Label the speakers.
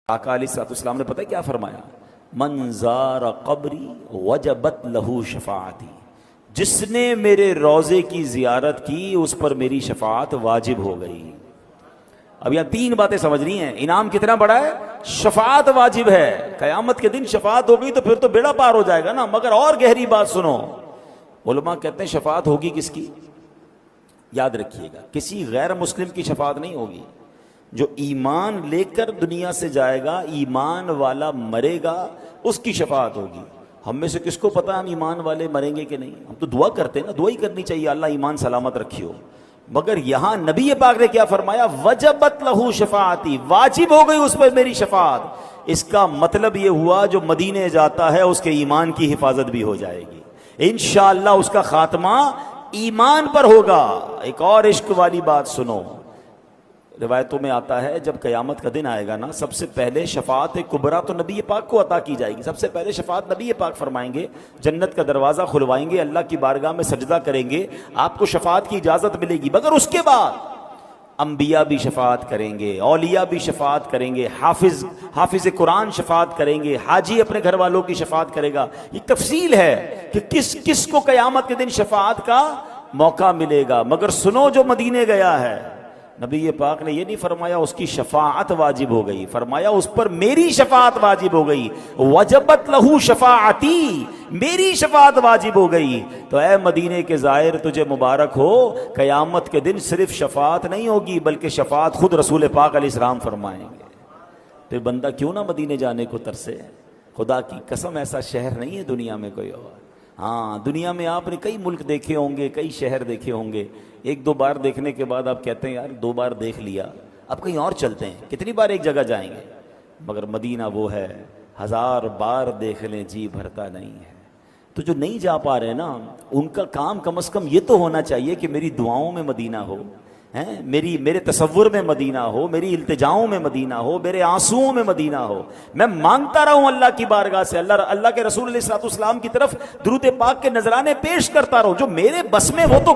Speaker 1: آقا علیہ السلام نے پتہ کیا فرمایا؟ من زار قبری وجبت لہو شفاعتی، جس نے میرے روضے کی زیارت کی اس پر میری شفاعت واجب ہو گئی۔ اب یہاں تین باتیں سمجھنی ہیں۔ انعام کتنا بڑا ہے؟ شفاعت واجب ہے، قیامت کے دن شفاعت ہوگی تو پھر تو بیڑا پار ہو جائے گا نا۔ مگر اور گہری بات سنو، علماء کہتے ہیں شفاعت ہوگی کس کی؟ یاد رکھیے گا، کسی غیر مسلم کی شفاعت نہیں ہوگی۔ جو ایمان لے کر دنیا سے جائے گا، ایمان والا مرے گا، اس کی شفاعت ہوگی۔ ہم میں سے کس کو پتا ہم ایمان والے مریں گے کہ نہیں؟ ہم تو دعا کرتے ہیں نا، دعا ہی کرنی چاہیے اللہ ایمان سلامت رکھی ہو۔ مگر یہاں نبی پاک نے کیا فرمایا؟ وجبت لہو شفاعتی، واجب ہو گئی اس پر میری شفاعت۔ اس کا مطلب یہ ہوا جو مدینے جاتا ہے اس کے ایمان کی حفاظت بھی ہو جائے گی انشاءاللہ، اس کا خاتمہ ایمان پر ہوگا۔ ایک اور عشق والی بات سنو، روایتوں میں آتا ہے جب قیامت کا دن آئے گا نا، سب سے پہلے شفاعت کبریٰ تو نبی پاک کو عطا کی جائے گی۔ سب سے پہلے شفاعت نبی پاک فرمائیں گے، جنت کا دروازہ کھلوائیں گے، اللہ کی بارگاہ میں سجدہ کریں گے، آپ کو شفاعت کی اجازت ملے گی۔ مگر اس کے بعد انبیاء بھی شفاعت کریں گے، اولیاء بھی شفاعت کریں گے، حافظ قرآن شفاعت کریں گے، حاجی اپنے گھر والوں کی شفاعت کرے گا۔ یہ تفصیل ہے کہ کس کس کو قیامت کے دن شفاعت کا موقع ملے گا۔ مگر سنو، جو مدینے گیا ہے، نبی پاک نے یہ نہیں فرمایا اس کی شفاعت واجب ہو گئی، فرمایا اس پر میری شفاعت واجب ہو گئی۔ وجبت لہو شفاعتی، میری شفاعت واجب ہو گئی۔ تو اے مدینے کے زائر، تجھے مبارک ہو، قیامت کے دن صرف شفاعت نہیں ہوگی بلکہ شفاعت خود رسول پاک علیہ السلام فرمائیں گے۔ پھر بندہ کیوں نہ مدینے جانے کو ترسے؟ خدا کی قسم ایسا شہر نہیں ہے دنیا میں کوئی اور۔ ہاں، دنیا میں آپ نے کئی ملک دیکھے ہوں گے، کئی شہر دیکھے ہوں گے، ایک دو بار دیکھنے کے بعد آپ کہتے ہیں یار 2 بار دیکھ لیا، اب کہیں اور چلتے ہیں۔ کتنی بار ایک جگہ جائیں گے؟ مگر مدینہ وہ ہے 1000 بار دیکھ لیں جی بھرتا نہیں ہے۔ تو جو نہیں جا پا رہے نا، ان کا کام کم از کم یہ تو ہونا چاہیے کہ میری دعاؤں میں مدینہ ہو، میرے تصور میں مدینہ ہو، میری التجاؤں میں مدینہ ہو، میرے آنسوؤں میں مدینہ ہو۔ میں مانگتا رہوں اللہ کی بارگاہ سے، اللہ کے رسول علیہ الصلوۃ والسلام کی طرف درود پاک کے نذرانے پیش کرتا رہوں۔ جو میرے بس میں وہ تو